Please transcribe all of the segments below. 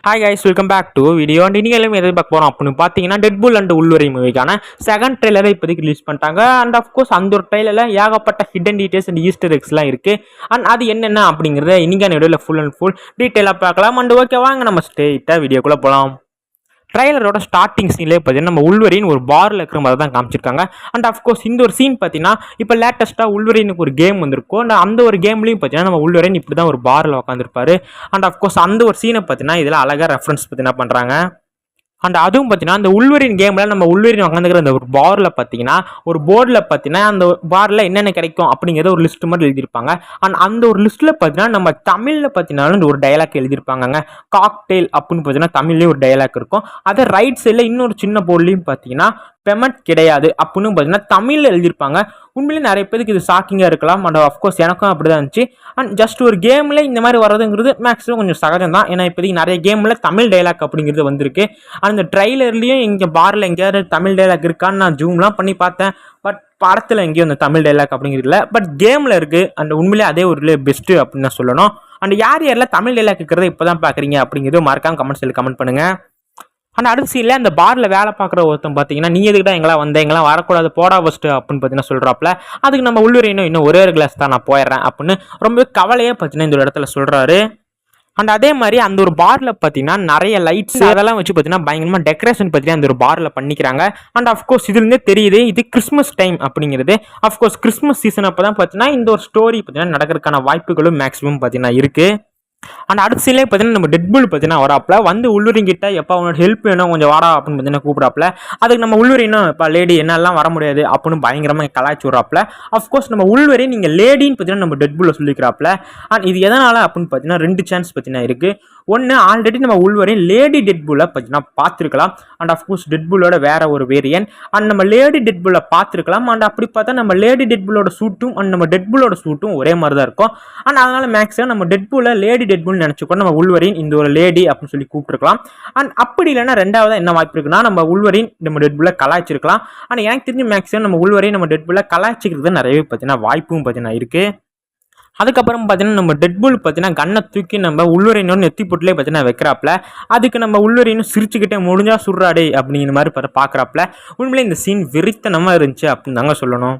Hi guys, welcome back to video. And இனியும் எதை பார்க்க போகிறோம் அப்படின்னு பார்த்தீங்கன்னா, டெட்புல் அண்ட் உல்வரின் மூவிக்கான செகண்ட் ட்ரெய்லரை இப்போதைக்கு ரிலீஸ் பண்ணிட்டாங்க. அண்ட் ஆஃப்கோர்ஸ் அந்த ஒரு ட்ரெய்லரில் ஏகப்பட்ட ஹிடன் டீடைல்ஸ் அண்ட் ஈஸ்டர் எக்ஸ்லாம் இருக்குது. அண்ட் அது என்னென்ன அப்படிங்கிறத இன்னைக்கான வீடியோவில் ஃபுல் அண்ட் ஃபுல் டீட்டெயிலாக பார்க்கலாம். அண்ட் ஓகே, வாங்க நம்ம ஸ்ட்ரெயிட்டாக வீடியோக்குள்ளே போகலாம். ட்ரைலரோட ஸ்டார்டிங் சீன்லேயே பார்த்தீங்கன்னா நம்ம உல்வரின் ஒரு பாரில் இருக்கிற மாதிரி தான் காமிச்சிருக்காங்க. அண்ட் ஆஃப்கோர்ஸ் இந்த ஒரு சீன் பார்த்தீங்கன்னா இப்போ லேட்டஸ்ட்டாக உல்வரினுக்கு ஒரு கேம் வந்திருக்கும். அந்த ஒரு கேம்லையும் பார்த்தீங்கன்னா நம்ம உல்வரின் இப்படி தான் ஒரு பாரில் உட்காந்துருப்பாரு. அண்ட் ஆஃப்கோர்ஸ் அந்த ஒரு சீனை பார்த்தீங்கன்னா இதில் அழகாக ரெஃபரன்ஸ் பார்த்தீங்கன்னா பண்ணுறாங்க. அண்ட் அதுவும் பார்த்தீங்கன்னா அந்த உல்வரின் கேமில் நம்ம உல்வரின் உட்காந்துக்கிற அந்த ஒரு பாரில் பார்த்தீங்கன்னா ஒரு போர்டில் பார்த்தீங்கன்னா அந்த பாரில் என்னென்ன கிடைக்கும் அப்படிங்கிறத ஒரு லிஸ்ட் மாதிரி எழுதியிருப்பாங்க. அண்ட் அந்த ஒரு லிஸ்ட்டில் பார்த்தீங்கன்னா நம்ம தமிழில் பார்த்தீங்கன்னா ஒரு டைலாக் எழுதியிருப்பாங்க. காக்டெயில் அப்படின்னு பார்த்தீங்கன்னா தமிழ்லேயே ஒரு டைலாக் இருக்கும். அதை ரைட் சைடில் இன்னொரு சின்ன போர்ட்லேயும் பார்த்தீங்கன்னா பெமெண்ட் கிடையாது அப்படின்னு பார்த்தீங்கன்னா தமிழில் எழுதியிருப்பாங்க. உண்மையிலே நிறைய பேருக்கு இது ஷாக்கிங்காக இருக்கலாம். அண்ட் ஆஃப்கோர்ஸ் எனக்கும் அப்படி தான் இருந்துச்சு. அண்ட் ஜஸ்ட் ஒரு கேமில் இந்த மாதிரி வரதுங்கிறது மேக்ஸிமம் கொஞ்சம் சகஜம் தான். ஏன்னா இப்போதைக்கு நிறைய கேமில் தமிழ் டைலாக் அப்படிங்கிறது வந்திருக்கு. அந்த ட்ரைலர்லேயும் இங்கே பாரில் எங்கேயாவது தமிழ் டைலாக் இருக்கான்னு நான் ஜூம்லாம் பண்ணி பார்த்தேன். பட் படத்தில் எங்கேயும் அந்த தமிழ் டைலாக் அப்படிங்கிறது இல்லை. பட் கேமில் இருக்குது. அண்ட் உண்மையிலே அதே ஒரு பெஸ்ட்டு அப்படின்னு நான் சொல்லணும். அண்ட் யாரெல்லாம் தமிழ் டைலாக் இருக்கிறத இப்போ தான் பார்க்குறீங்க அப்படிங்கிறது மறக்காம கமெண்ட் பண்ணுங்கள். ஆனால் அடுத்த சீனில் அந்த பாரில் வேலை பார்க்குற ஒருத்தன் பார்த்தீங்கன்னா, நீ எதுக்கிட்ட எங்கெல்லாம் வந்தேன், எங்கெல்லாம் வரக்கூடாது, போடா ஃபஸ்ட்டு அப்படின்னு பார்த்தீங்கன்னா சொல்கிறாப்புல. அதுக்கு நம்ம உல்வரினும் இன்னும் ஒரே ஒரு கிளாஸ் தான் நான் போயிடுறேன் அப்படின்னு ரொம்பவே கவலையாக பார்த்தீங்கன்னா இந்த இடத்துல சொல்கிறாரு. அண்ட் அதே மாதிரி அந்த ஒரு பாரில் பார்த்தீங்கன்னா நிறைய லைட்ஸ் அதெல்லாம் வச்சு பார்த்தீங்கன்னா பயங்கரமாக டெக்கரேஷன் பார்த்தீங்கன்னா அந்த ஒரு பாரில் பண்ணிக்கிறாங்க. அண்ட் ஆஃப்கோர்ஸ் இதுலேருந்தே தெரியுது இது கிறிஸ்மஸ் டைம் அப்படிங்கிறது. ஆஃப்கோர்ஸ் கிறிஸ்மஸ் சீசன் அப்போ தான் பார்த்தீங்கன்னா இந்த ஒரு ஸ்டோரி பார்த்தீங்கன்னா நடக்கிறதுக்கான வாய்ப்புகளும் மேக்ஸிமம் பார்த்தீங்கன்னா இருக்குது. அண்ட் அடுத்த சீன்லேயே பார்த்தீங்கன்னா நம்ம டெட்புல் பார்த்தீங்கன்னா வராப்பில் வந்து உல்வரின் கிட்ட எப்போ அவனோட ஹெல்ப் வேணும் கொஞ்சம் வாடா அப்படின்னு பார்த்தீங்கன்னா கூப்பிடாப்புல. அதுக்கு நம்ம உல்வரினும் இப்போ லேடி என்னெல்லாம் வர முடியாது அப்படின்னு பயங்கரமாக கலாய்ச்சி விட்றாப்புல. அஃப்கோர்ஸ் நம்ம உல்வரின் நீங்கள் லேடின்னு பார்த்தீங்கன்னா நம்ம டெட்புல்ல சொல்லிக்கிறாப்புல. அண்ட் இது எதனால் அப்படின்னு பார்த்தீங்கன்னா ரெண்டு சான்ஸ் பார்த்தீங்கன்னா இருக்குது. ஒன்று, ஆல்ரெடி நம்ம உல்வரின் லேடி டெட்புல்லை பார்த்தீங்கன்னா பார்த்துருக்கலாம். அண்ட் ஆஃப்கோர்ஸ் டெட்புல்லோட வேற ஒரு வேரியன். அண்ட் நம்ம லேடி டெட்புல்லை பார்த்துருக்கலாம். அண்ட் அப்படி பார்த்தா நம்ம லேடி டெட்புல்லோட சூட்டும் அண்ட் நம்ம டெட்புல்லோட சூட்டும் ஒரே மாதிரி தான் இருக்கும். அண்ட் அதனால மேக்ஸிமம் நம்ம டெட்புல்ல லேடி டெட்புல் நினைச்சுக்கோ நம்ம உல்வரின் இந்த ஒரு லேடி அப்படின்னு சொல்லி கூப்பிட்டுருக்கலாம். அண்ட் அப்படி இல்லைன்னா ரெண்டாவது என்ன வாய்ப்பு இருக்குன்னா நம்ம உல்வரின் நம்ம டெட்புல்ல கலாய்ச்சிருக்கலாம். ஆனால் எனக்கு தெரிஞ்சு மேக்ஸிமம் நம்ம உல்வரின் நம்ம டெட்புல்ல கலாய்ச்சிக்கிறது நிறையவே பார்த்தீங்கன்னா வாய்ப்பும் பார்த்தீங்கன்னா இருக்கு. அதுக்கப்புறம் பார்த்தீங்கன்னா நம்ம டெட்புல் பார்த்தீங்கன்னா கண்ணை தூக்கி நம்ம உல்வரினோட நெத்தி பொட்டிலே பார்த்தீங்கன்னா வைக்கிறாப்புல. அதுக்கு நம்ம உல்வரினும் சிரிச்சுக்கிட்டே முடிஞ்சா சுடுறாடே அப்படிங்கிற மாதிரி பார்க்குறாப்புல. உண்மையிலே இந்த சீன் வெறித்தனமாக இருந்துச்சு அப்படின்னு தாங்க சொல்லணும்.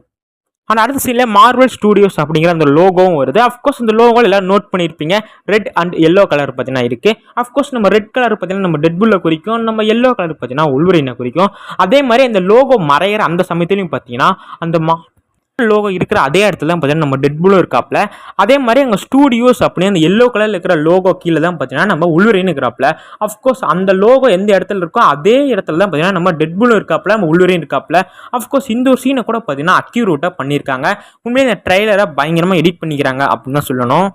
ஆனால் அடுத்த சீனில் மார்வல் ஸ்டூடியோஸ் அப்படிங்கிற அந்த லோகோவும் வருது. அஃப்கோர்ஸ் இந்த லோகோ எல்லாம் நோட் பண்ணியிருப்பீங்க. ரெட் அண்ட் எல்லோ கலர் பார்த்தீங்கன்னா இருக்குது. அஃப்கோர்ஸ் நம்ம ரெட் கலர் பார்த்தீங்கன்னா நம்ம டெட்புல்ல குறிக்கும், நம்ம எல்லோ கலர் பார்த்தீங்கன்னா உல்வரினை குறிக்கும். அதே மாதிரி அந்த லோகோ மறையிற அந்த சமயத்துலையும் பார்த்தீங்கன்னா அந்த லோகோ இருக்கிற அதே இடத்துல தான் பார்த்தீங்கன்னா நம்ம டெட்புல்லும் இருக்காப்புல. அதே மாதிரி அங்கே ஸ்டூடியோஸ் அப்படின்னு அந்த எல்லோ கலரில் இருக்கிற லோகோ கீழே தான் பார்த்தீங்கன்னா நம்ம உல்வரின் இருக்கிறாப்புல. அஃப்கோர்ஸ் அந்த லோகோ எந்த இடத்துல இருக்கோ அதே இடத்துல தான் பார்த்தீங்கன்னா நம்ம டெட்புல்லும் இருக்காப்புல, நம்ம உல்வரின் இருக்காப்புல. அஃப்கோர்ஸ் இந்த ஒரு சீனை கூட பார்த்தீங்கன்னா அக்யூரேட்டாக பண்ணியிருக்காங்க. உண்மையிலே இந்த ட்ரெய்லரை பயங்கரமாக எடிட் பண்ணிக்கிறாங்க அப்படின்னு தான் சொல்லணும்.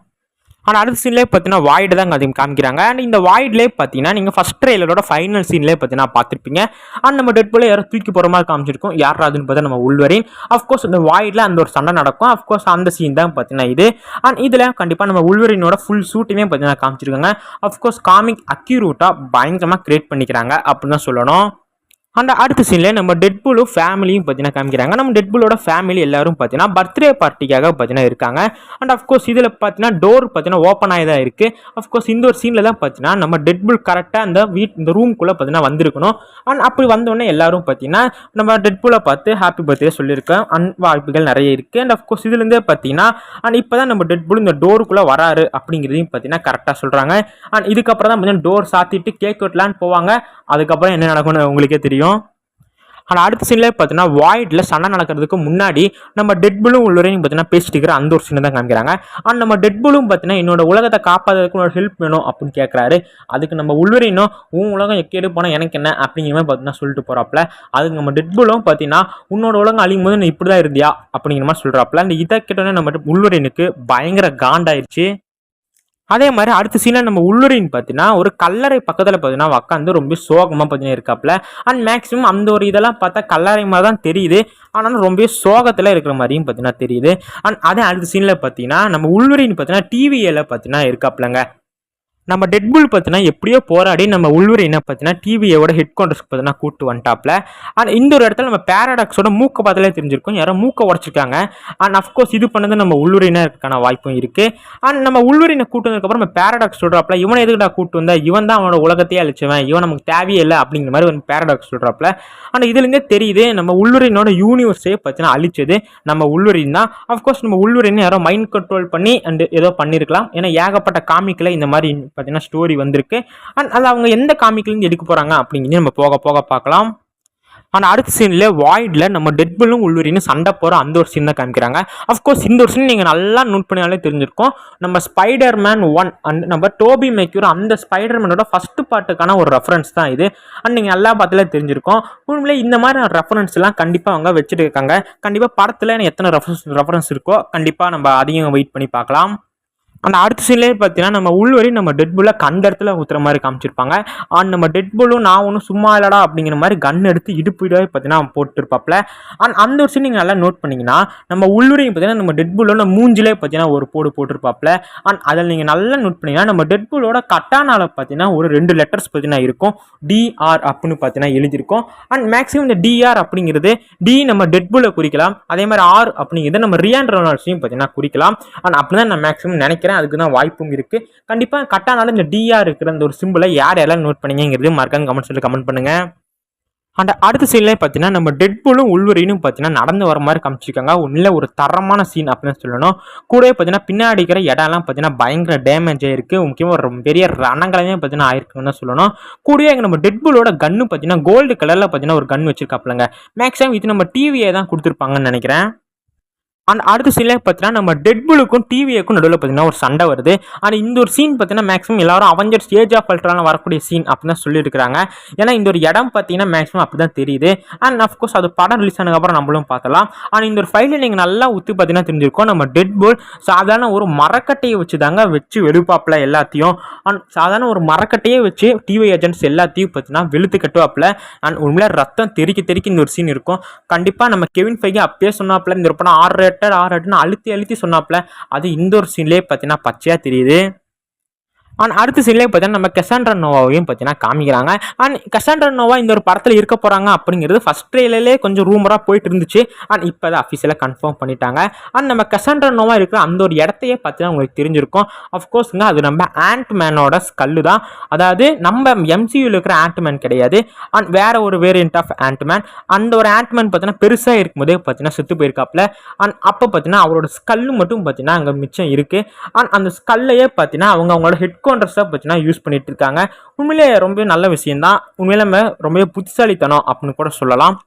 ஆனால் அடுத்த சீன்லேயே பார்த்தீங்கன்னா வாய்டு தான் அதிகம் காமிக்கிறாங்க. அண்ட் இந்த வாய்ட்லேயே பார்த்தீங்கன்னா நீங்கள் ஃபஸ்ட் ட்ரெய்லரோட ஃபைனல் சீன்லேயே பார்த்தீங்கன்னா பார்த்துருப்பீங்க. அண்ட் நம்ம டெட்புல்ல யாரும் தூக்கி போகிற மாதிரி காமிச்சிருக்கோம். யார் அதுன்னு பார்த்தா நம்ம உல்வரின். அஃப்கோர்ஸ் இந்த வாய்டில் அந்த ஒரு சண்டை நடக்கும். அஃப்கோர்ஸ் அந்த சீன் தான் பார்த்தீங்கன்னா இது. அண்ட் இதில் கண்டிப்பாக நம்ம உல்வரினோட ஃபுல் ஷூட்டுமே பார்த்தீங்கன்னா காமிச்சிருக்காங்க. அஃப்கோர்ஸ் காமிக் அக்யூரேட்டாக பயங்கரமாக கிரியேட் பண்ணிக்கிறாங்க அப்படின்னு தான் சொல்லணும். அண்ட் அடுத்த சீனில் நம்ம டெட்புலும் ஃபேமிலியும் பார்த்தீங்கன்னா காமிக்கிறாங்க. நம்ம டெட்புலோட ஃபேமிலி எல்லாரும் பார்த்தீங்கன்னா பர்த்டே பார்ட்டிக்காக பார்த்தீங்கன்னா இருக்காங்க. அண்ட் அஃப்கோர்ஸ் இதில் பார்த்தீங்கன்னா டோர் பார்த்தீங்கன்னா ஓப்பன் ஆகி தான் இருக்குது. அஃப்கோர்ஸ் இந்த ஒரு சீனில் தான் பார்த்தீங்கன்னா நம்ம டெட்புல் கரெக்டாக இந்த ரூம்குள்ளே பார்த்தீங்கன்னா வந்திருக்கணும். அண்ட் அப்படி வந்தோடனே எல்லாரும் பார்த்தீங்கன்னா நம்ம டெட்புலை பார்த்து ஹாப்பி பர்த்டே சொல்லியிருக்கோம். அண்ட் வாய்ப்புகள் நிறைய இருக்குது. அண்ட் அஃப்கோர்ஸ் இதுலேருந்தே பார்த்தீங்கன்னா அண்ட் இப்போ தான் நம்ம டெட்புல் இந்த டோருக்குள்ளே வராரு அப்படிங்கிறதையும் பார்த்தீங்கன்னா கரெக்டாக சொல்கிறாங்க. அண்ட் இதுக்கப்புறம் தான் பார்த்தீங்கன்னா டோர் சாத்திட்டு கேக் வெட்டலான்னு போவாங்க. அதுக்கப்புறம் என்ன நடக்கும்னு உங்களுக்கே தெரியும். ஆனால் அடுத்த சீன்லேயே பார்த்தீங்கன்னா வாய்டில் சண்டை நடக்கிறதுக்கு முன்னாடி நம்ம டெட்புலும் உல்வரினும் பார்த்தீங்கன்னா பேசிட்டு இருக்கிற அந்த ஒரு சீனை தான் காமிக்கிறாங்க. அண்ட் நம்ம டெட்புலும் பார்த்தீங்கன்னா என்னோட உலகத்தை காப்பாற்றுறதுக்கு உன்னோட ஹெல்ப் வேணும் அப்படின்னு கேட்குறாரு. அதுக்கு நம்ம உல்வரினும் உன் உலகம் எக்கேடு போனால் எனக்கு என்ன அப்படிங்கிற மாதிரி பார்த்தீங்கன்னா சொல்லிட்டு போகிறாப்புல. அதுக்கு நம்ம டெட்புலும் பார்த்தீங்கன்னா உன்னோட உலகம் அழியும் போது நீ இப்படி தான் இருந்தியா அப்படிங்கிற மாதிரி சொல்கிறாப்புல. அந்த இதை கிட்டோன்னே நம்ம உல்வரினுக்கு பயங்கர காண்டாயிருச்சு. அதே மாதிரி அடுத்த சீனில் நம்ம உல்வரின் பார்த்தீங்கன்னா ஒரு கல்லறை பக்கத்தில் பார்த்தீங்கன்னா உட்காந்து ரொம்ப சோகமாக பார்த்தீங்கன்னா இருக்காப்புல. அண்ட் மேக்ஸிமம் அந்த ஒரு இதெல்லாம் பார்த்தா கல்லறை மாதிரி தான் தெரியுது. ஆனாலும் ரொம்ப சோகத்தில் இருக்கிற மாதிரியும் பார்த்தீங்கன்னா தெரியுது. அண்ட் அதே அடுத்த சீனில் பார்த்தீங்கன்னா நம்ம உல்வரின் பார்த்தீங்கன்னா டிவியில் பார்த்தீங்கன்னா இருக்காப்புலங்க. நம்ம டெட்புல் பார்த்தீங்கன்னா எப்படியோ போராடி நம்ம உள்வரினை பார்த்தீங்கன்னா டிவியோட ஹெட் குவார்ட்டர்ஸ்க்கு பார்த்தீங்கன்னா கூட்டு வந்துட்டாப்ல. அண்ட் இந்த ஒரு இடத்துல நம்ம பேரடாக்ஸோட மூக்கை பார்த்தாலே தெரிஞ்சிருக்கும், யாரோ மூக்கை உடச்சிருக்காங்க. அண்ட் அஃப்கோர்ஸ் இது பண்ணது நம்ம உள்வரினா இருக்கான வாய்ப்பும் இருக்கு. அண்ட் நம்ம உள்வரினை கூட்டு வந்ததுக்கப்புறம் நம்ம பேரடாக்ஸ் சொல்றாப்ல, இவனை எதுக்குடா கூட்டு வந்தா, இவன் தான் அவனோட உலகத்தையே அழிச்சவன், இவன் நமக்கு தேவையே இல்லை அப்படிங்கிற மாதிரி வந்து பேரடாக்ஸ் சொல்றாப்ல. ஆனால் இதுலேருந்தே தெரியுது நம்ம உள்வரினோட யூனிவர்ஸே பார்த்தீங்கன்னா அழிச்சது நம்ம உள்வரின் தான். அஃப்கோர்ஸ் நம்ம உள்வரின் யாரோ மைண்ட் கண்ட்ரோல் பண்ணி அண்ட் ஏதோ பண்ணியிருக்கலாம். ஏன்னா ஏகப்பட்ட காமிக்கில் இந்த மாதிரி பார்த்தீங்கன்னா ஸ்டோரி வந்திருக்கு. அண்ட் அது அவங்க எந்த காமிக்லேருந்து எடுக்க போகிறாங்க அப்படிங்கிறது நம்ம போக போக பார்க்கலாம். ஆனால் அடுத்த சீனில் வாய்டில் நம்ம டெட்புலும் உள்வரினும் சண்டை போகிற அந்த ஒரு சீன் தான் காமிக்கிறாங்க. அஃப்கோர்ஸ் இந்த ஒரு சீன் நீங்கள் நல்லா நோட் பண்ணியாலே தெரிஞ்சிருக்கும். நம்ம ஸ்பைடர்மேன் 1 அண்ட் நம்ம டோபி மேக்யூர் அந்த ஸ்பைடர்மேனோட ஃபஸ்ட்டு பார்ட்டுக்கான ஒரு ரெஃபரன்ஸ் தான் இது. அண்ட் நீங்கள் நல்லா பார்த்தாலே தெரிஞ்சிருக்கும். உண்மையிலே இந்த மாதிரி ரெஃபரன்ஸ்லாம் கண்டிப்பாக அவங்க வச்சுட்டு இருக்காங்க. கண்டிப்பாக படத்தில் எத்தனை ரெஃபரன்ஸ் இருக்கோ கண்டிப்பாக நம்ம அதிகம் வெயிட் பண்ணி பார்க்கலாம். அந்த அடுத்த சீன்லேயே பார்த்தீங்கன்னா நம்ம உள்வரி நம்ம டெட்புல்ல கண்ட இடத்துல ஊற்றுற மாதிரி காமிச்சிருப்பாங்க. அண்ட் நம்ம டெட்புல்லும் நான் ஒன்றும் சும்மா இல்லடா அப்படிங்கிற மாதிரி கன் எடுத்து இடுப்பிடாவே பார்த்தீங்கன்னா போட்டுருப்பாப்ல. அண்ட் அந்த ஒரு சீன் நீங்கள் நல்லா நோட் பண்ணிங்கன்னா நம்ம உள்வரியும் பார்த்தீங்கன்னா நம்ம டெட்புல்லோட மூஞ்சிலே பார்த்தீங்கன்னா ஒரு போட்டுருப்பாப்ல. அண்ட் அதில் நீங்கள் நல்லா நோட் பண்ணிங்கன்னா நம்ம டெட்புல்லோட கட்டானால பார்த்தீங்கன்னா ஒரு 2 லெட்டர்ஸ் பார்த்தீங்கன்னா இருக்கும், டிஆர் அப்படின்னு பார்த்தீங்கன்னா எழுதியிருக்கும். அண்ட் மேக்ஸிமம் இந்த டிஆர் அப்படிங்கிறது டி நம்ம டெட்புல்லை குறிக்கலாம், அதே மாதிரி ஆர் அப்படிங்கிறது நம்ம ரியான் ரெனால்ட்ஸையும் பார்த்தீங்கன்னா குறிக்கலாம். அண்ட் அப்படிதான் நான் மேக்ஸிமம் நினைக்கிறேன், அதுக்கு தான் வாய்ப்பும் இருக்கு. கண்டிப்பா கட்டானால இந்த டிஆர் இருக்கிற அந்த ஒரு சிம்பிளை யார் எல்லாம் நோட் பண்ணீங்கிறது மறக்காம கமெண்ட் பண்ணுங்க. அந்த அடுத்த சீன்லேயே பார்த்தீங்கன்னா நம்ம டெட்புலும் உள்வரினும் பார்த்தீங்கன்னா நடந்து வர மாதிரி காமிச்சிருக்காங்க. உள்ள ஒரு தரமான சீன் அப்படின்னு சொல்லணும். கூடவே பார்த்தீங்கன்னா பின்னாடி இருக்கிற இடம்லாம் பார்த்தீங்கன்னா பயங்கர டேமேஜ் ஆயிருக்கு. முக்கியமாக ஒரு பெரிய ரணங்களையும் பார்த்தீங்கன்னா ஆயிருக்குன்னு தான் சொல்லணும். கூடவே நம்ம டெட்புலோட கன்னு பார்த்தீங்கன்னா கோல்டு கலரில் பார்த்தீங்கன்னா ஒரு கன் வச்சிருக்காப்லங்க. மேக்ஸிமம் இது நம்ம டிவியை தான் கொடுத்துருப்பாங்கன்னு நினைக்கிறேன். அண்ட் அடுத்த சீன்ல பார்த்தீங்கன்னா நம்ம டெட்புலுக்கும் டிவிஏக்கும் நடுவில் பார்த்தீங்கன்னா ஒரு சண்டை வருது. ஆனால் இந்த ஒரு சீன் பார்த்தீங்கன்னா மேக்ஸிமம் எல்லாரும் அவெஞ்சர்ஸ் ஏஜ் ஆஃப் அல்ட்ரால வரக்கூடிய சீன் அப்படின்னு தான் சொல்லியிருக்காங்க. ஏன்னா இந்த ஒரு இடம் பார்த்தீங்கன்னா மேக்ஸிமம் அப்படி தான் தெரியுது. அண்ட் அஃப்கோர்ஸ் அது படம் ரிலீஸ் ஆனதுக்கப்புறம் நம்மளும் பார்த்தலாம். ஆனால் இந்த ஒரு ஃபைலில் நீங்கள் நல்லா ஊற்றி பார்த்தீங்கன்னா தெரிஞ்சிருக்கோம், நம்ம டெட்புல் சாதாரண ஒரு மரக்கட்டையை வச்சு தாங்க வெளுப்பாப்பில் எல்லாத்தையும். அண்ட் சாதாரண ஒரு மரக்கட்டையே வச்சு டிவி ஏஜென்ட்ஸ் எல்லாத்தையும் பார்த்தீங்கன்னா வெளுத்து கட்டுவாப்பில். அண்ட் உண்மையில ரத்தம் தெறிக்க இந்த ஒரு சீன் இருக்கும். கண்டிப்பாக நம்ம கெவின் ஃபைகே அப்பயே சொன்னாப்பில் இந்த ஒரு படம் ஆர்ன்னு அழுத்தி சொன்னாப்ல. அது இந்த ஒரு சீன்லேயே பார்த்தீங்கன்னா பச்சையா தெரியுது. அண்ட் அடுத்த சீன்லேயே பார்த்தீங்கன்னா நம்ம கசாண்ட்ரா நோவாவையும் பார்த்தீங்கன்னா காமிக்கிறாங்க. அண்ட் கசாண்ட்ரா நோவா இந்த ஒரு படத்தில் இருக்க போகிறாங்க அப்படிங்கிறது ஃபர்ஸ்ட் ட்ரெயிலர்லேயே கொஞ்சம் ரூமராக போயிட்டு இருந்துச்சு. அண்ட் இப்போ அதை அஃபீஷியலாக கன்ஃபார்ம் பண்ணிட்டாங்க. அண்ட் நம்ம கசாண்ட்ரா நோவா இருக்கிற அந்த ஒரு இடத்தையே பார்த்தீங்கன்னா உங்களுக்கு தெரிஞ்சிருக்கும். அஃப்கோர்ஸுங்க அது நம்ம ஆண்ட்மேனோட ஸ்கல்லு தான். அதாவது நம்ம எம்சியூவில் இருக்கிற ஆண்ட்மேன் கிடையாது. அண்ட் வேற ஒரு வேரியன்ட் ஆஃப் ஆண்ட்மேன். அந்த ஒரு ஆண்ட்மேன் பார்த்தீங்கன்னா பெருசாக இருக்கும்போதே பார்த்தீங்கன்னா செத்து போயிருக்காப்ல. அண்ட் அப்போ பார்த்தீங்கன்னா அவரோட ஸ்கல்லு மட்டும் பார்த்தீங்கன்னா அங்கே மிச்சம் இருக்குது. அண்ட் அந்த ஸ்கல்லையே பார்த்தீங்கன்னா அவங்களோட ஹெட் குவார்ட்டர்ஸாக பார்த்தீங்கன்னா யூஸ் பண்ணிட்டு இருக்காங்க. உண்மையிலே ரொம்ப நல்ல விஷயம் தான். உண்மையிலே நம்ம ரொம்ப புத்திசாலித்தனம் அப்படின்னு கூட சொல்லலாம்.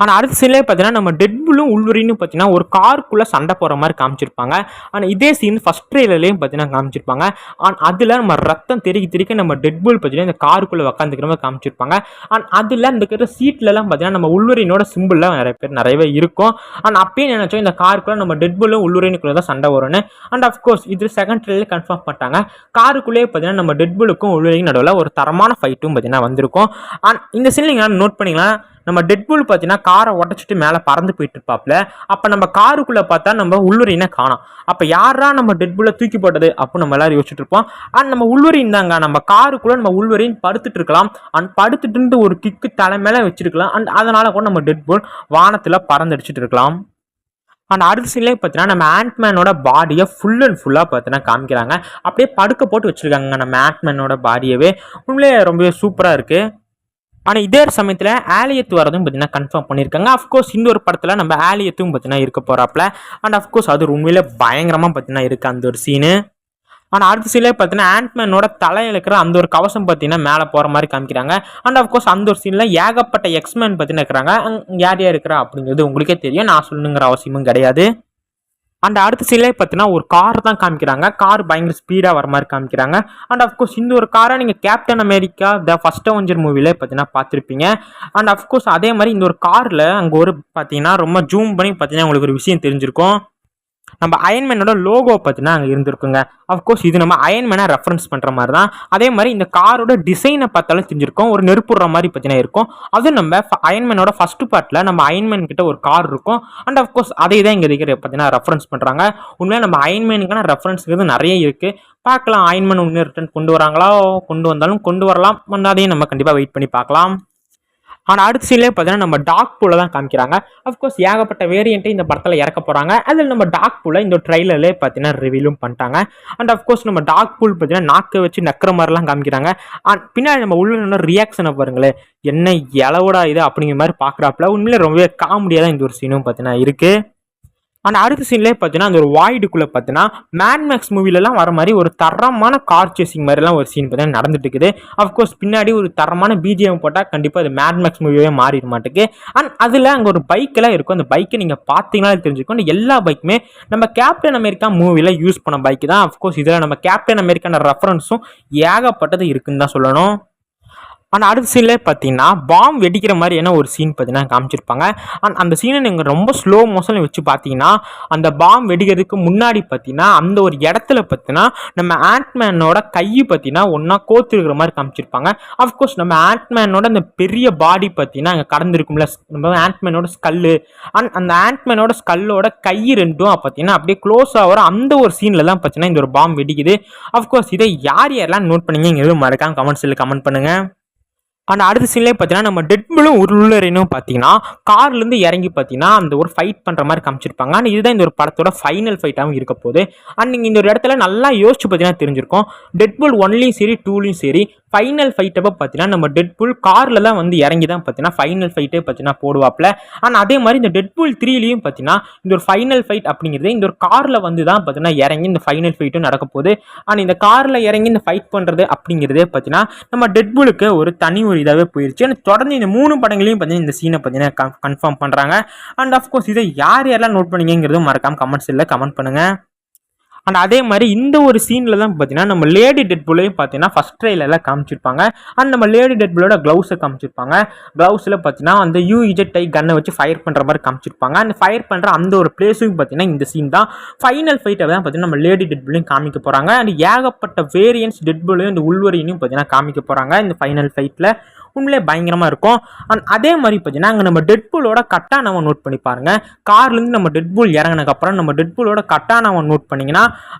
ஆனால் அடுத்த சீன்லேயே பார்த்தீங்கன்னா நம்ம டெட்புலும் உள்வரினும் பார்த்தீங்கன்னா ஒரு காருக்குள்ளே சண்டை போகிற மாதிரி காமிச்சிருப்பாங்க. ஆனால் இதே சீன் ஃபஸ்ட் ட்ரெயிலர்லேயும் பார்த்தீங்கன்னா காமிச்சிருப்பாங்க. ஆனால் அதில் நம்ம ரத்தம் தெறிக்க நம்ம டெட்புல் பார்த்தீங்கன்னா இந்த காருக்குள்ளே உட்காந்துக்கிற மாதிரி காமிச்சிருப்பாங்க. அண்ட் அதில் இந்த இருக்கிற சீட்லலாம் பார்த்தீங்கன்னா நம்ம உள்வரினோட சிம்பிள்லாம் நிறையவே இருக்கும். அண்ட் அப்பயே நினைச்சோம் இந்த காருக்குள்ளே நம்ம டெட்புலும் உள்வரினுக்குள்ளே தான் சண்டை வரும்னு. அண்ட் அஃப்கோர்ஸ் இது செகண்ட் ட்ரெயிலர் கன்ஃபார்ம் பண்ணிட்டாங்க. காருக்குள்ளேயே பார்த்தீங்கன்னா நம்ம டெட்புலுக்கும் உள்வரினுக்கும் நடுவில் ஒரு தரமான ஃபைட்டும் பார்த்தீங்கன்னா வந்திருக்கும். அண்ட் இந்த சீன் நீங்கள் நோட் பண்ணிக்கலாம், நம்ம டெட்புல் பார்த்தீங்கன்னா காரை உடச்சிட்டு மேலே பறந்து போயிட்டு இருப்பாப்ல. அப்போ நம்ம காருக்குள்ளே பார்த்தா நம்ம உள்வரினை காணோம். அப்போ யாரா நம்ம டெட்புல்லை தூக்கி போட்டது அப்போ நம்ம எல்லாரும் யோசிச்சுட்டு இருப்போம். அண்ட் நம்ம உள்வரின் தாங்க, நம்ம காருக்குள்ளே நம்ம உள்வரின் படுத்துட்டு இருக்கலாம். அண்ட் படுத்துட்டு ஒரு கிக்கு தலை மேலே வச்சிருக்கலாம். அண்ட் அதனால கூட நம்ம டெட்புல் வானத்தில் பறந்தடிச்சிட்டு இருக்கலாம். அண்ட் அடுத்த சீன்லேயே பார்த்தீங்கன்னா நம்ம ஆண்ட்மேனோட பாடியை ஃபுல் அண்ட் ஃபுல்லாக பார்த்தீங்கன்னா காமிக்கிறாங்க. அப்படியே படுக்க போட்டு வச்சிருக்காங்க நம்ம ஆண்ட்மேனோட பாடியவே. உண்மையிலே ரொம்பவே சூப்பராக இருக்குது. ஆனால் இதே சமயத்தில் ஆலியத் வரதும் பார்த்தீங்கன்னா கன்ஃபார்ம் பண்ணியிருக்காங்க. அஃப்கோர்ஸ் இந்த ஒரு படத்தில் நம்ம ஆலியத்தும் பார்த்தீங்கன்னா இருக்க போகிறாப்புல. அண்ட் அஃப்கோர்ஸ் அது உண்மையிலே பயங்கரமாக பார்த்தீங்கன்னா இருக்குது அந்த ஒரு சீனு. ஆனால் அடுத்த சீன்லேயே பார்த்தீங்கன்னா ஆண்ட்மேனோட தலையில் இருக்கிற அந்த ஒரு கவசம் பார்த்தீங்கன்னா மேலே போகிற மாதிரி காமிக்கிறாங்க. அண்ட் அஃப்கோர்ஸ் அந்த ஒரு சீனில் ஏகப்பட்ட எக்ஸ்மேன் பார்த்தீங்கன்னா இருக்கிறாங்க. யார் இருக்கிறா அப்படிங்கிறது உங்களுக்கே தெரியும், நான் சொல்லணுங்கிற அவசியமும் கிடையாது. அண்ட் அடுத்த சீன்லேயே பார்த்தீங்கன்னா ஒரு கார் தான் காமிக்கிறாங்க. கார் பயங்கர ஸ்பீடாக வர மாதிரி காமிக்கிறாங்க. அண்ட் அஃப்கோர்ஸ் இந்த ஒரு காரை நீங்கள் Captain America the First Avenger மூவிலே பார்த்தீங்கன்னா பார்த்துருப்பீங்க. அண்ட் அஃப்கோர்ஸ் அதே மாதிரி இந்த ஒரு காரில் அங்கே ஒரு பார்த்தீங்கன்னா ரொம்ப ஜூம் பண்ணி பார்த்தீங்கன்னா உங்களுக்கு ஒரு விஷயம் தெரிஞ்சிருக்கும். நம்ம அயன்மேனோட லோகோ பார்த்தீங்கன்னா அங்கே இருந்திருக்குங்க. அஃப்கோர்ஸ் இது நம்ம அயன்மேனை ரெஃபரன்ஸ் பண்ணுற மாதிரி தான். அதே மாதிரி இந்த காரோட டிசைனை பார்த்தாலும் தெரிஞ்சிருக்கும், ஒரு நெருப்புடுற மாதிரி பார்த்தீங்கன்னா இருக்கும். அதுவும் நம்ம அயன்மேனோட ஃபர்ஸ்ட் பார்ட்டில் நம்ம அயன்மேன் கிட்ட ஒரு கார் இருக்கும். அண்ட் அஃப்கோர்ஸ் அதை தான் இங்கே இருக்கிற பார்த்தீங்கன்னா ரெஃபரன்ஸ் பண்ணுறாங்க. உண்மையாக நம்ம அயன்மேனுக்கான ரெஃபரன்ஸ்ங்கிறது நிறைய இருக்குது. பார்க்கலாம் அயன்மேன் உண்மையாக ரிட்டர்ன் கொண்டு வராங்களா, கொண்டு வந்தாலும் கொண்டு வரலாம். அதையும் நம்ம கண்டிப்பாக வெயிட் பண்ணி பார்க்கலாம். ஆனால் அடுத்த சீன்லேயே பார்த்தீங்கன்னா நம்ம டாக் பூலை தான் காமிக்கிறாங்க. அஃப்கோர்ஸ் ஏகப்பட்ட வேரியண்ட்டை இந்த படத்தில் இறக்க போகிறாங்க. அதில் நம்ம டாக் பூலை இந்த ட்ரைலர்லேயே பார்த்தீங்கன்னா ரிவீலும் பண்ணிட்டாங்க. அண்ட் அஃப்கோர்ஸ் நம்ம டாக் பூல் பார்த்தீங்கன்னா நாக்கை வச்சு நக்கிற மாதிரிலாம் காமிக்கிறாங்க. பின்னாடி நம்ம உள்ள ரியாக்ஷனை பாருங்களேன், என்ன இளவோடா இது அப்படிங்கிற மாதிரி பார்க்குறாப்புல. உண்மையிலே ரொம்பவே காமெடியாக தான் இந்த ஒரு சீனும் பார்த்தீங்கன்னா இருக்குது. ஆனால் அடுத்த சீன்லேயே பார்த்தீங்கன்னா அந்த ஒரு வாய்டுக்குள்ளே பார்த்தீங்கன்னா மேட்மேக்ஸ் மூவிலலாம் வர மாதிரி ஒரு தரமான கார் சேசிங் மாதிரிலாம் ஒரு சீன் பார்த்தீங்கன்னா நடந்துட்டு இருக்குது. அஃப்கோர்ஸ் பின்னாடி ஒரு தரமான பிஜிஎம் போட்டால் கண்டிப்பாக அது மேட்மேக்ஸ் மூவியே மாறிட மாட்டேங்குது. அண்ட் அதில் அங்கே ஒரு பைக்கெல்லாம் இருக்கும். அந்த பைக்கை நீங்கள் பார்த்தீங்கன்னா தெரிஞ்சுக்கணும், எல்லா பைக்குமே நம்ம கேப்டன் அமெரிக்கா மூவியில் யூஸ் பண்ண பைக்கு தான். அஃப்கோர்ஸ் இதில் நம்ம கேப்டன் அமெரிக்கான ரெஃபரன்ஸும் ஏகப்பட்டது இருக்குன்னு தான் சொல்லணும். ஆனால் அடுத்த சீன்லேயே பார்த்தீங்கன்னா பாம் வெடிக்கிற மாதிரியான ஒரு சீன் பார்த்தீங்கன்னா காமிச்சிருப்பாங்க. அந்த சீனை நீங்கள் ரொம்ப ஸ்லோ மோஷனில் வச்சு பார்த்தீங்கன்னா அந்த பாம் வெடிக்கிறதுக்கு முன்னாடி பார்த்தீங்கன்னா அந்த ஒரு இடத்துல பார்த்தீங்கன்னா நம்ம ஆண்ட்மேனோட கை பார்த்தீங்கன்னா ஒன்றா கோத்துருக்கிற மாதிரி காமிச்சிருப்பாங்க. அஃப்கோர்ஸ் நம்ம ஆண்ட்மேனோட அந்த பெரிய பாடி பார்த்தீங்கன்னா அங்கே கடந்திருக்கும்ல, நம்ம ஆண்ட்மேனோட ஸ்கல்லு, அந்த ஆண்ட்மேனோட ஸ்கல்லோட கை ரெண்டும் பார்த்தீங்கன்னா அப்படியே க்ளோஸ் ஆகிற அந்த ஒரு சீனில் தான் பார்த்தீங்கன்னா இந்த ஒரு பாம் வெடிக்குது. அஃப்கோர்ஸ் இதை யாரெல்லாம் நோட் பண்ணீங்கிறது மறக்காம கமெண்ட்ஸில் கமெண்ட் பண்ணுங்கள். ஆனால் அடுத்த சீன்லேயே பார்த்தீங்கன்னா நம்ம டெட்பூலும் உள்ளரையும் பார்த்தீங்கன்னா கார்லேருந்து இறங்கி பார்த்தீங்கன்னா அந்த ஒரு ஃபைட் பண்ணுற மாதிரி காமிச்சிருப்பாங்க. ஆனால் இதுதான் இந்த ஒரு படத்தோட ஃபைனல் ஃபைட்டாகவும் இருக்க போகுது. அண்ட் நீங்கள் இந்த ஒரு இடத்துல நல்லா யோசிச்சு பார்த்தீங்கன்னா தெரிஞ்சிருக்கும், டெட்பூல் 1லையும் சரி 2லையும் சரி ஃபைனல் ஃபைட்டப்போ பார்த்தீங்கன்னா நம்ம டெட்பூல் காரில் தான் வந்து இறங்கி தான் பார்த்தீங்கன்னா ஃபைனல் ஃபைட்டே பார்த்தீங்கன்னா போடுவாப்பில். ஆனால் அதே மாதிரி இந்த டெட்பூல் 3லையும் பார்த்தீங்கன்னா இந்த ஒரு ஃபைனல் ஃபைட் அப்படிங்கிறது இந்த ஒரு காரில் வந்து தான் பார்த்தீங்கன்னா இறங்கி இந்த ஃபைனல் ஃபைட்டும் நடக்க போகுது. ஆனால் இந்த காரில் இறங்கி இந்த ஃபைட் பண்ணுறது அப்படிங்கிறதே பார்த்தீங்கன்னா நம்ம டெட்பூலுக்கு ஒரு தனி ஒரு இதாகவே போயிடுச்சு. தொடர்ந்து இந்த 3 படங்களையும் பார்த்தீங்கன்னா இந்த சீனை பார்த்தீங்கன்னா கன்ஃபார்ம் பண்ணுறாங்க. அண்ட் அஃப்கோர்ஸ் இதை யாரெல்லாம் நோட் பண்ணீங்கிறதும் மறக்காம கமெண்ட்ஸில் கமெண்ட் பண்ணுங்கள். அண்ட் அதே மாதிரி இந்த ஒரு சீனில் தான் பார்த்தீங்கன்னா நம்ம லேடி டெட்பூலையும் பார்த்தீங்கன்னா ஃபஸ்ட் ட்ரைலரில் காமிச்சிருப்பாங்க. அண்ட் நம்ம லேடி டெட்பூலோட க்ளவுஸை காமிச்சிருப்பாங்க. க்ளவுஸில் பார்த்தீங்கன்னா அந்த UEZI கன்னை வச்சு ஃபயர் பண்ணுற மாதிரி காமிச்சிருப்பாங்க. அந்த ஃபயர் பண்ணுற அந்த ஒரு பிளேஸும் பார்த்தீங்கன்னா இந்த சீன் தான் ஃபைனல் ஃபைட்டை தான் பார்த்தீங்கன்னா நம்ம லேடி டெட்பூலையும் காமிக்க போகிறாங்க. அண்ட் ஏகப்பட்ட வேரியன்ஸ் டெட்பூலையும் இந்த உள்வரையும் பார்த்தீங்கன்னா காமிக்க போகிறாங்க இந்த ஃபைனல் ஃபைட்டில். உண்மையிலே பயங்கரமாக இருக்கும். அண்ட் அதே மாதிரி பார்த்தீங்கன்னா அங்கே நம்ம டெட்பூலோட கட்டானாவை நோட் பண்ணி பாருங்கள். கார்லேருந்து நம்ம டெட்பூல் இறங்கினதுக்கப்புறம் நம்ம டெட்பூலோட கட்டானாவை நோட் பண்ணிங்கன்னா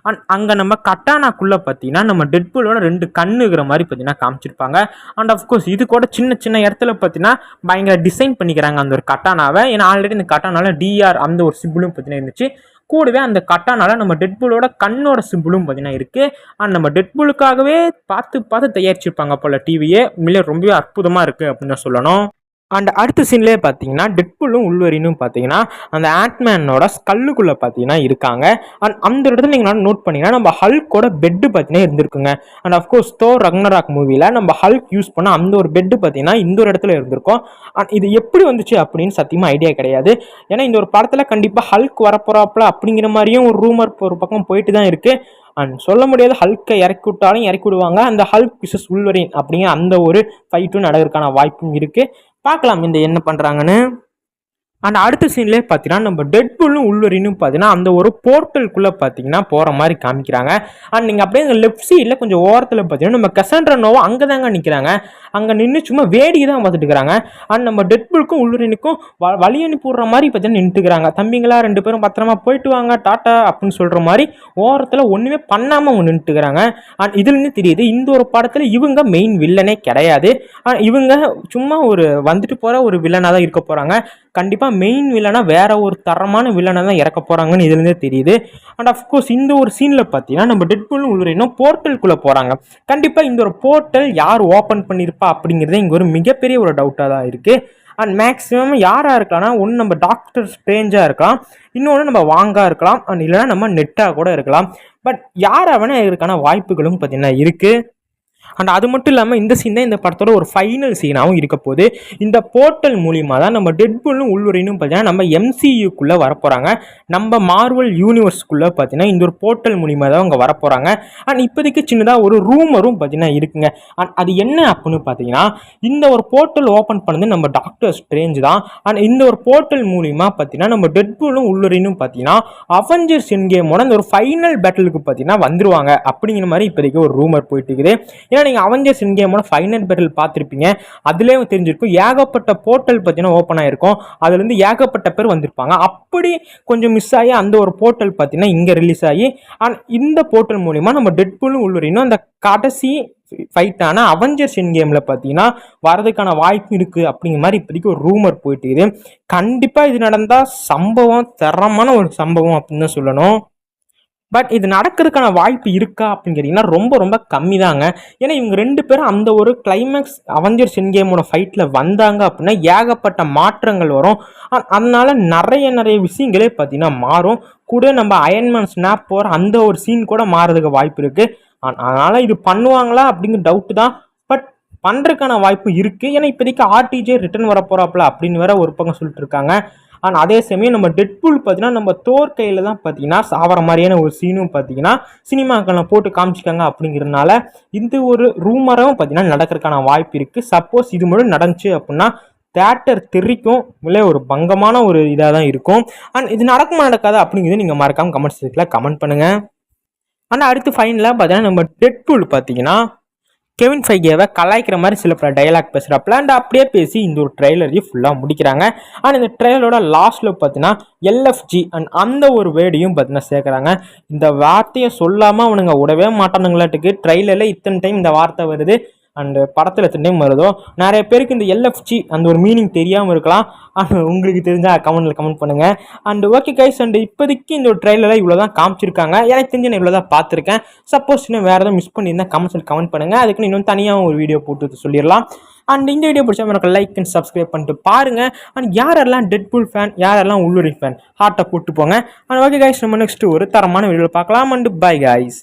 அங்கே நம்ம கட்டானாக்குள்ளே பார்த்தீங்கன்னா நம்ம டெட்பூலோட 2 கண்ணுங்கிற மாதிரி பார்த்தீங்கன்னா காமிச்சிருப்பாங்க. அண்ட் அஃப்கோர்ஸ் இது கூட சின்ன சின்ன இடத்துல பார்த்தீங்கன்னா பயங்கர டிசைன் பண்ணிக்கிறாங்க அந்த ஒரு கட்டானாவை. ஏன்னா ஆல்ரெடி இந்த கட்டானால DR அந்த ஒரு சிம்பிளும் பார்த்தீங்கன்னா இருந்துச்சு. கூடவே அந்த கட்டானால நம்ம டெட்பூலோட கண்ணோட சிம்பிளும் பார்த்தீங்கன்னா இருக்குது. அண்ட் நம்ம டெட்பூலுக்காகவே பார்த்து தயாரிச்சிருப்பாங்க போல் டிவியே. உண்மையிலே ரொம்பவே அற்புதமாக இருக்குது அப்படின்னு தான் சொல்லணும். அண்ட் அடுத்த சீன்லேயே பார்த்தீங்கன்னா டெட்பூலும் உள்வரினும் பார்த்தீங்கன்னா அந்த ஆண்ட்மேனோட ஸ்கல்லுக்குள்ளே பார்த்தீங்கன்னா இருக்காங்க. அண்ட் அந்த இடத்துல நீங்கள் நோட் பண்ணிங்கன்னா நம்ம ஹல்கோட பெட்டு பார்த்தீங்கன்னா இருந்திருக்குங்க. அண்ட் அஃப்கோர்ஸ் தோர் ரக்னராக் மூவியில் நம்ம ஹல்க் யூஸ் பண்ண அந்த ஒரு பெட்டு பார்த்தீங்கன்னா இந்த ஒரு இடத்துல இருந்திருக்கும். அண்ட் இது எப்படி வந்துச்சு அப்படின்னு சத்தியமாக ஐடியா கிடையாது. ஏன்னா இந்த ஒரு படத்தில் கண்டிப்பாக ஹல்க் வரப்போறாப்புல அப்படிங்கிற மாதிரியும் ஒரு ரூமர் ஒரு பக்கம் போயிட்டு தான் இருக்குது. அண்ட் சொல்ல முடியாது, ஹல்கை இறக்கி விட்டாலும் இறக்கி விடுவாங்க. அந்த ஹல்க் விசஸ் உல்வரின் அப்படிங்கிற அந்த ஒரு ஃபைட்டும் நடக்கிறதுக்கான வாய்ப்பும் இருக்குது. பார்க்கலாம் இந்த என்ன பண்ணுறாங்கன்னு. அண்ட் அடுத்த சீன்லேயே பார்த்தீங்கன்னா நம்ம டெட்பூலும் உள்வரினும் பார்த்தீங்கன்னா அந்த ஒரு போர்ட்டலுக்குள்ளே பார்த்தீங்கன்னா போகிற மாதிரி காமிக்கிறாங்க. அண்ட் நீங்கள் அப்படியே அந்த லெஃப்ட் சைடில் கொஞ்சம் ஓரத்தில் பார்த்தீங்கன்னா நம்ம கசாண்ட்ரா நோவா அங்கே தாங்க நிற்கிறாங்க. அங்கே நின்று சும்மா வேடிக்கை தான் பார்த்துட்டு இருக்கிறாங்க. அண்ட் நம்ம டெட்பூலுக்கும் உள்வரினுக்கும் வழி அனுப்பிடுற மாதிரி பார்த்தீங்கன்னா நின்றுக்கிறாங்க. தம்பிங்களா 2 பேரும் பத்திரமா போயிட்டு வாங்க டாட்டா அப்படின்னு சொல்கிற மாதிரி ஓரத்தில் ஒன்றுமே பண்ணாமல் அவங்க நின்றுக்கிறாங்க. அண்ட் இதுலேருந்து தெரியுது இந்த ஒரு படத்தில் இவங்க மெயின் வில்லனே கிடையாது. இவங்க சும்மா ஒரு வந்துட்டு போகிற ஒரு வில்லனாக தான் இருக்க போகிறாங்க. கண்டிப்பாக மெயின் வில்லனா வேற ஒரு தரமான வில்லனை தான் இறக்க போகிறாங்கன்னு இதுலேருந்தே தெரியுது. அண்ட் அஃப்கோர்ஸ் இந்த ஒரு சீனில் பார்த்தீங்கன்னா நம்ம டெட்பூலும் உள்வரினும் போர்ட்டலுக்குள்ளே போகிறாங்க. கண்டிப்பாக இந்த ஒரு போர்ட்டல் யார் ஓப்பன் பண்ணியிருப்பா அப்படிங்கிறதே இங்கே ஒரு மிகப்பெரிய ஒரு டவுட்டாக தான் இருக்குது. அண்ட் மேக்ஸிமம் யாராக இருக்கலாம்னா ஒன்று நம்ம டாக்டர் ஸ்ட்ரேஞ்சாக இருக்கலாம், இன்னொன்று நம்ம வாங்கா இருக்கலாம், அண்ட் இல்லைனா நம்ம நெட்டாக கூட இருக்கலாம். பட் யாராக வேணால் இதற்கான வாய்ப்புகளும் பார்த்தீங்கன்னா இருக்குது. அண்ட் அது மட்டும் இல்லாமல் இந்த சீன் தான் இந்த படத்தோட ஒரு ஃபைனல் சீனாகவும் இருக்க போகுது. இந்த போர்ட்டல் மூலியமாக தான் நம்ம டெட்பூலும் உள்வரினும் பார்த்தீங்கன்னா நம்ம MCUக்குள்ளே வரப்போகிறாங்க. நம்ம மார்வல் யூனிவர்ஸ்க்குள்ளே பார்த்தீங்கன்னா இந்த ஒரு போர்ட்டல் மூலியமாக தான் அவங்க வரப்போகிறாங்க. அண்ட் இப்போதைக்கு சின்னதாக ஒரு ரூமரும் பார்த்தீங்கன்னா இருக்குங்க. அண்ட் அது என்ன அப்படின்னு பார்த்தீங்கன்னா இந்த ஒரு போர்ட்டல் ஓப்பன் பண்ணது நம்ம டாக்டர் ஸ்ட்ரேஞ்ச் தான். அண்ட் இந்த ஒரு போர்ட்டல் மூலியமாக பார்த்தீங்கன்னா நம்ம டெட்பூலும் உள்வரினும் பார்த்தீங்கன்னா அவெஞ்சர்ஸ் எண்ட் கேமோட அந்த ஒரு ஃபைனல் பேட்டலுக்கு பார்த்தீங்கன்னா வந்துருவாங்க அப்படிங்கிற மாதிரி இப்போதைக்கு ஒரு ரூமர் போயிட்டு இருக்குது. ஏன்னா நீங்கள் அவெஞ்சர்ஸ் எண்ட் கேமோட ஃபைனல் பேட்டல் பார்த்துருப்பீங்க, அதுலேயே தெரிஞ்சிருக்கும் ஏகப்பட்ட போர்ட்டல் பார்த்தீங்கன்னா ஓப்பன் ஆகிருக்கும், அதுலேருந்து ஏகப்பட்ட பேர் வந்திருப்பாங்க. அப்படி கொஞ்சம் மிஸ் ஆகி அந்த ஒரு போர்ட்டல் பார்த்தீங்கன்னா இங்கே ரிலீஸ் ஆகி அண்ட் இந்த போர்ட்டல் மூலிமா நம்ம டெட்பூலும் உள்வரினும் அந்த கடைசி ஃபைட்டான அவெஞ்சர்ஸ் எண்ட் கேமில் பார்த்தீங்கன்னா வரதுக்கான வாய்ப்பு இருக்குது அப்படிங்கிற மாதிரி இப்போதைக்கு ஒரு ரூமர் போயிட்டு இருக்குது. கண்டிப்பாக இது நடந்தால் சம்பவம் தரமான ஒரு சம்பவம் அப்படின்னு தான் சொல்லணும். பட் இது நடக்கிறதுக்கான வாய்ப்பு இருக்கா அப்படின்னு கேட்டிங்கன்னா ரொம்ப ரொம்ப கம்மி தாங்க. ஏன்னா இவங்க 2 பேரும் அந்த ஒரு கிளைமேக்ஸ் அவெஞ்சர்ஸ் எண்ட் கேமோட ஃபைட்டில் வந்தாங்க அப்படின்னா ஏகப்பட்ட மாற்றங்கள் வரும். அதனால நிறைய விஷயங்களே பார்த்தீங்கன்னா மாறும். கூட நம்ம அயன்மேன் ஸ்னாப் போகிற அந்த ஒரு சீன் கூட மாறதுக்கு வாய்ப்பு இருக்குது. அதனால் இது பண்ணுவாங்களா அப்படிங்கிற டவுட்டு தான். பட் பண்ணுறதுக்கான வாய்ப்பு இருக்குது. ஏன்னா இப்போதைக்கு RTJ ரிட்டர்ன் வர போகிறாப்புல அப்படின்னு வேற ஒரு பக்கம் சொல்லிட்டு இருக்காங்க. ஆனால் அதே சமயம் நம்ம டெட்பூல் பார்த்தீங்கன்னா நம்ம தோர் கையில் தான் பார்த்தீங்கன்னா சாவர மாதிரியான ஒரு சீனும் பார்த்தீங்கன்னா சினிமாக்களில் போட்டு காமிச்சிக்காங்க. அப்படிங்கிறதுனால இந்த ஒரு ரூமரும் பார்த்தீங்கன்னா நடக்கிறதுக்கான வாய்ப்பு இருக்குது. சப்போஸ் இது மட்டும் நடந்துச்சு அப்படின்னா தேட்டர் தெரிக்கும் இல்லை ஒரு பங்கமான ஒரு இதாக தான் இருக்கும். அண்ட் இது நடக்குமா நடக்காது அப்படிங்கிறது நீங்கள் மறக்காமல் கமெண்ட் செக்ஷனில் கமெண்ட் பண்ணுங்கள். ஆனால் அடுத்து ஃபைனலாக பார்த்தீங்கன்னா நம்ம டெட்பூல் பார்த்தீங்கன்னா கெவின் ஃபைகேவை கலாய்க்கிற மாதிரி சில பல டைலாக் பேசுகிறாப்புல அண்ட் அப்படியே பேசி இந்த ஒரு ட்ரெய்லரையும் ஃபுல்லாக முடிக்கிறாங்க. அண்ட் இந்த ட்ரெய்லரோட லாஸ்ட்டில் பார்த்தீங்கன்னா LFG அண்ட் அந்த ஒரு வேர்டையும் பார்த்தீங்கன்னா சேர்க்குறாங்க. இந்த வார்த்தையை சொல்லாமல் அவனுங்க விடவே மாட்டானுங்களாட்டுக்கு. ட்ரெய்லரில் இத்தனை டைம் இந்த வார்த்தை வருது அண்டு படத்தில் எத்தனை டைம் வருதோ. நிறைய பேருக்கு இந்த LFG அந்த ஒரு மீனிங் தெரியாமல் இருக்கலாம். உங்களுக்கு தெரிஞ்சால் கமெண்ட்டில் கமெண்ட் பண்ணுங்கள். அண்ட் ஓகே கைஸ், அண்ட் இப்போதைக்கு இந்த ஒரு ட்ரெய்லரில் இவ்வளோ தான் காமிச்சிருக்காங்க. எனக்கு தெரிஞ்சு நான் இவ்வளோ தான் பார்த்துருக்கேன். சப்போஸ் இன்னும் வேறு எதாவது மிஸ் பண்ணியிருந்தால் கமெண்ட்ஸில் கமெண்ட் பண்ணுங்கள். அதுக்குன்னு இன்னும் தனியாக ஒரு வீடியோ போட்டு சொல்லிடலாம். அண்ட் இந்த வீடியோ பிடிச்சா எனக்கு லைக் அண்ட் சப்ஸ்கிரைப் பண்ணிட்டு பாருங்கள். அண்ட் யாரெல்லாம் டெட்பூல் ஃபேன், யாரெல்லாம் உள்வரின் ஃபேன் ஹார்ட்டை போட்டு போங்க. அண்ட் ஓகே கைஸ், நம்ம நெக்ஸ்ட்டு ஒரு தரமான வீடியோவில் பார்க்கலாம். And bye guys.